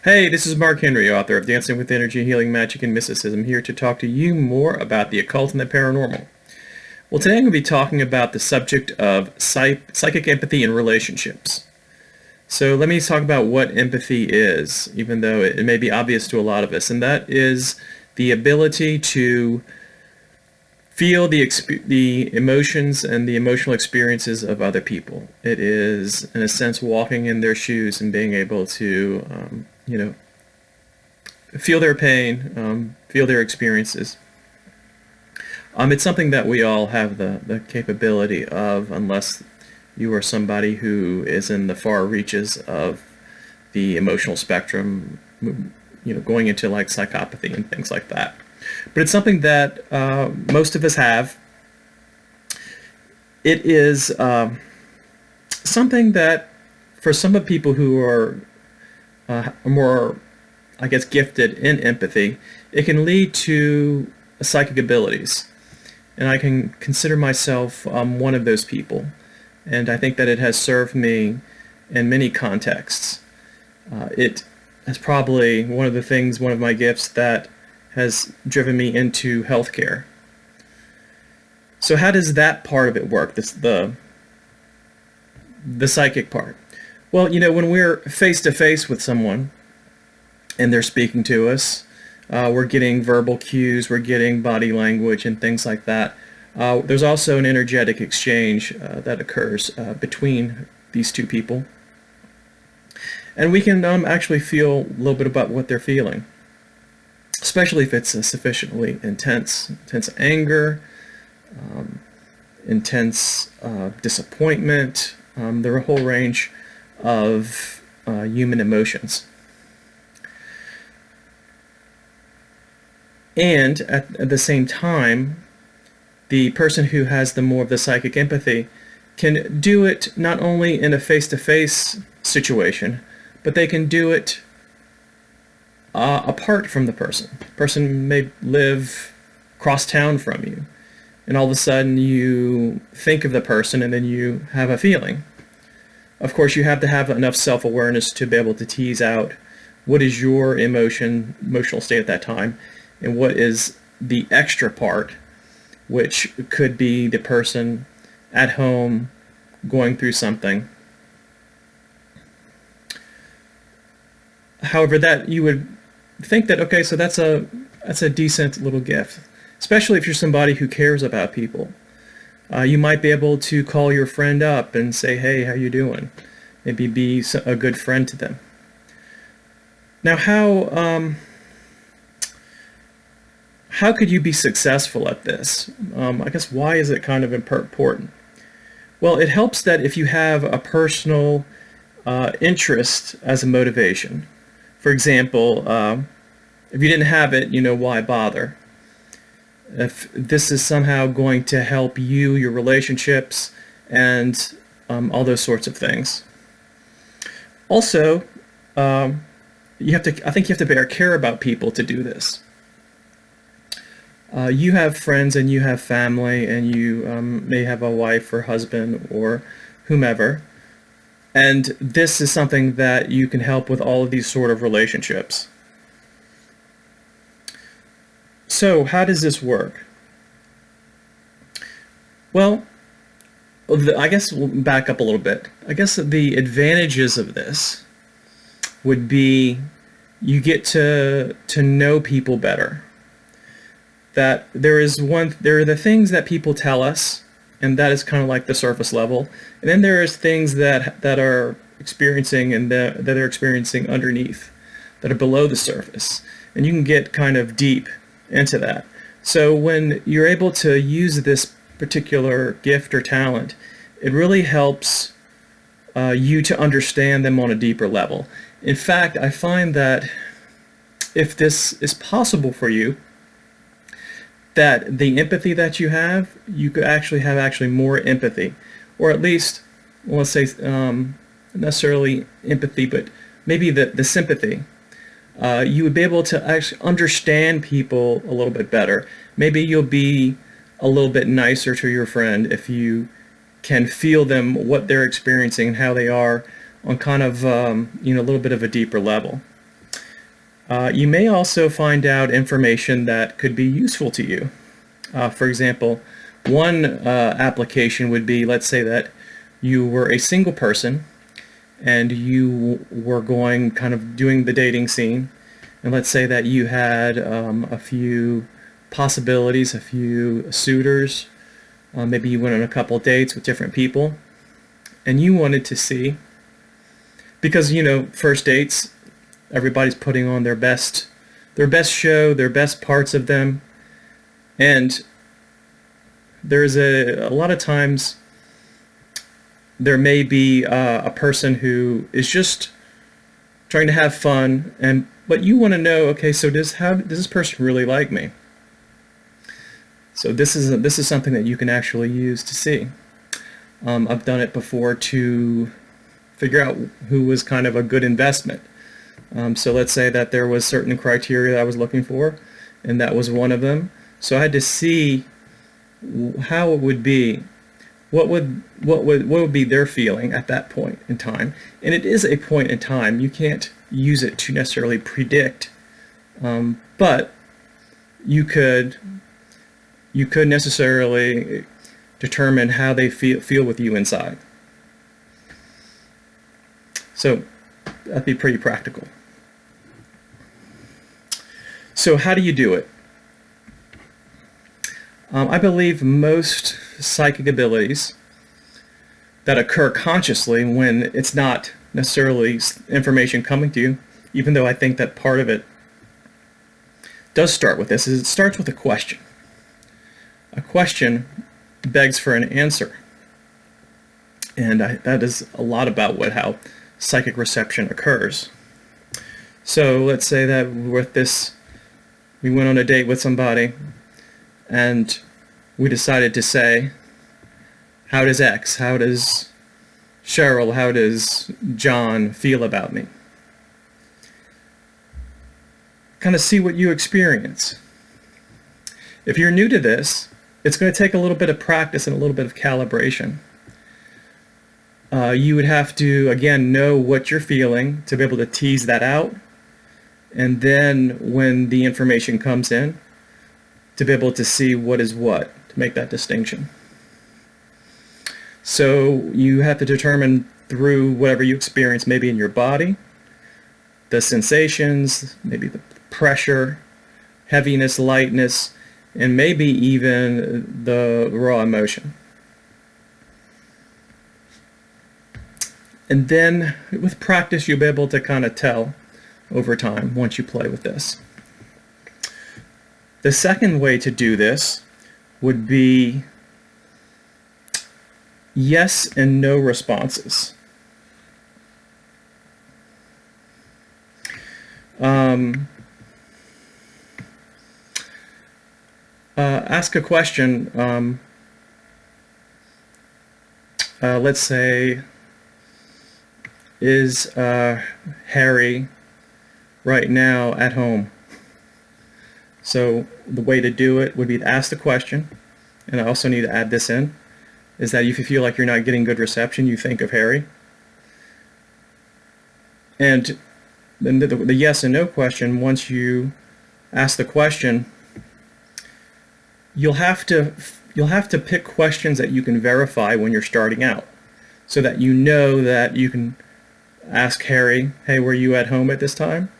Hey, this is Mark Henry, author of Dancing with Energy, Healing Magic, and Mysticism, here to talk to you more about the occult and the paranormal. Well, today I'm going to be talking about the subject of psychic empathy in relationships. So let me talk about what empathy is, even though it may be obvious to a lot of us, and that is the ability to feel the emotions and the emotional experiences of other people. It is, in a sense, walking in their shoes and being able to, feel their pain, feel their experiences. It's something that we all have the capability of, unless you are somebody who is in the far reaches of the emotional spectrum, going into like psychopathy and things like that. But it's something that most of us have. It is something that, for some of the people who are more, I guess, gifted in empathy, it can lead to psychic abilities. And I can consider myself one of those people. And I think that it has served me in many contexts. It is probably one of my gifts that has driven me into healthcare. So how does that part of it work, the psychic part? Well, when we're face to face with someone and they're speaking to us, we're getting verbal cues, we're getting body language and things like that. There's also an energetic exchange that occurs between these two people. And we can actually feel a little bit about what they're feeling, especially if it's a sufficiently intense anger, intense disappointment. There are a whole range of human emotions. And at the same time, the person who has the more of the psychic empathy can do it not only in a face-to-face situation, but they can do it apart from the person. The person may live across town from you, and all of a sudden you think of the person and then you have a feeling. Of course, you have to have enough self-awareness to be able to tease out what is your emotional state at that time, and what is the extra part, which could be the person at home going through something. However, that you would think that, okay, so that's a decent little gift, especially if you're somebody who cares about people. You might be able to call your friend up and say, hey, how you doing? Maybe be a good friend to them. Now, how could you be successful at this? I guess, why is it kind of important? Well, it helps that if you have a personal interest as a motivation. For example, if you didn't have it, why bother? If this is somehow going to help you, your relationships, and all those sorts of things. Also, I think you have to care about people to do this. You have friends and you have family, and you may have a wife or husband or whomever, and this is something that you can help with all of these sort of relationships. So how does this work? Well, I guess we'll back up a little bit. I guess the advantages of this would be you get to know people better. That there are the things that people tell us, and that is kind of like the surface level. And then there's things that are experiencing and that they're experiencing underneath, that are below the surface. And you can get kind of deep into that. So when you're able to use this particular gift or talent, it really helps you to understand them on a deeper level. In fact, I find that if this is possible for you, that the empathy that you have, you could actually have more empathy, or at least, well, let's say, necessarily empathy, but maybe the sympathy. You would be able to actually understand people a little bit better. Maybe you'll be a little bit nicer to your friend if you can feel them, what they're experiencing, and how they are on kind of, a little bit of a deeper level. You may also find out information that could be useful to you. For example, one application would be, let's say that you were a single person and you were going kind of doing the dating scene, and let's say that you had a few possibilities, a few suitors, maybe you went on a couple dates with different people, and you wanted to see, because first dates, everybody's putting on their best show, their best parts of them, and there's a lot of times there may be a person who is just trying to have fun, but you want to know, okay, so does this person really like me? So this is something that you can actually use to see. I've done it before to figure out who was kind of a good investment. So let's say that there was certain criteria that I was looking for, and that was one of them. So I had to see how it would be, what would be their feeling at that point in time. And it is a point in time. You can't use it to necessarily predict, but you could necessarily determine how they feel with you inside. So that'd be pretty practical. So how do you do it? I believe most psychic abilities that occur consciously, when it's not necessarily information coming to you, even though I think that part of it does start with this, is it starts with a question. A question begs for an answer. And that is a lot about how psychic reception occurs. So let's say that we went on a date with somebody, and we decided to say, how does X, how does Cheryl, how does John feel about me? Kind of see what you experience. If you're new to this, it's going to take a little bit of practice and a little bit of calibration. You would have to, again, know what you're feeling to be able to tease that out. And then when the information comes in, to be able to see what is what, to make that distinction. So you have to determine through whatever you experience, maybe in your body, the sensations, maybe the pressure, heaviness, lightness, and maybe even the raw emotion. And then with practice, you'll be able to kind of tell over time once you play with this. The second way to do this would be yes and no responses. Ask a question. Let's say, is Harry right now at home? So the way to do it would be to ask the question, and I also need to add this in, is that if you feel like you're not getting good reception, you think of Harry. And then the yes and no question, once you ask the question, you'll have to pick questions that you can verify when you're starting out, so that you know that you can ask Harry, hey, were you at home at this time?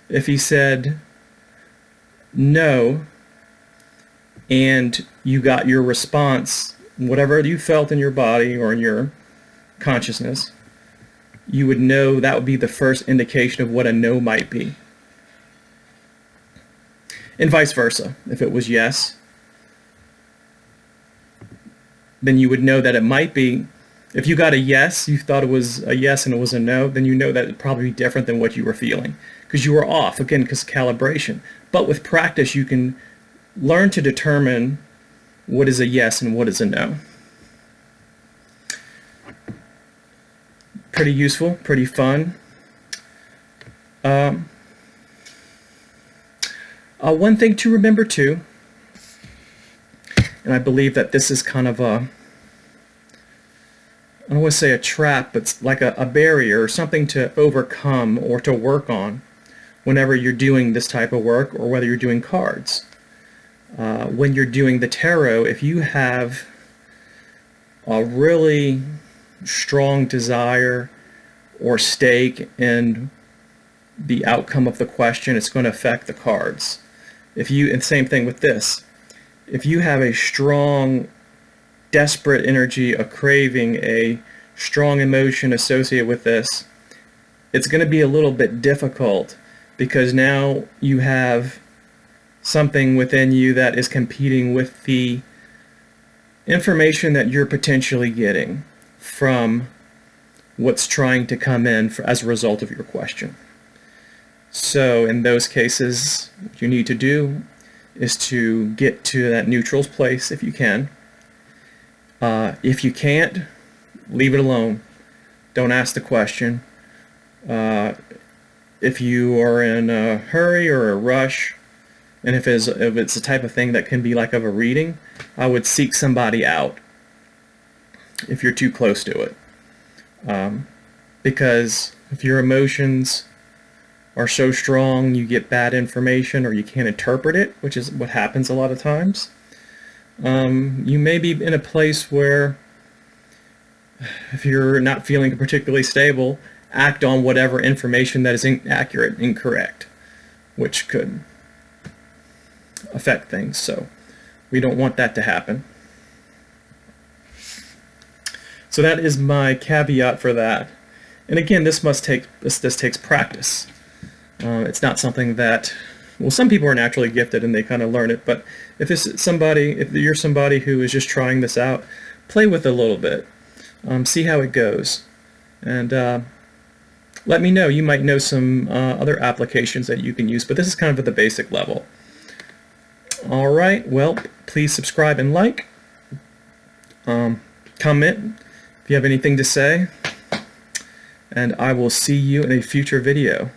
If he said no, and you got your response, whatever you felt in your body or in your consciousness, you would know that would be the first indication of what a no might be. And vice versa. If it was yes, then you would know that it might be. If you got a yes, you thought it was a yes and it was a no, then you know that it'd probably be different than what you were feeling, because you were off, again, because of calibration. But with practice, you can learn to determine what is a yes and what is a no. Pretty useful, pretty fun. One thing to remember too, and I believe that this is kind of a, I don't want to say a trap, but it's like a barrier or something to overcome or to work on whenever you're doing this type of work or whether you're doing cards. When you're doing the tarot, if you have a really strong desire or stake in the outcome of the question, it's going to affect the cards. And same thing with this. If you have a strong, desperate energy, a craving, a strong emotion associated with this, it's going to be a little bit difficult because now you have something within you that is competing with the information that you're potentially getting from what's trying to come in as a result of your question. So in those cases, what you need to do is to get to that neutral place if you can. If you can't, leave it alone. Don't ask the question. If you are in a hurry or a rush, and if it's the type of thing that can be like of a reading, I would seek somebody out if you're too close to it. Because if your emotions are so strong, you get bad information or you can't interpret it, which is what happens a lot of times. You may be in a place where, if you're not feeling particularly stable, act on whatever information that is inaccurate, incorrect, which could affect things. So we don't want that to happen. So that is my caveat for that. And again, this takes practice. It's not something that, well, some people are naturally gifted and they kind of learn it, but if you're somebody who is just trying this out, play with it a little bit. See how it goes. And let me know. You might know some other applications that you can use, but this is kind of at the basic level. All right, well, please subscribe and like. Comment if you have anything to say. And I will see you in a future video.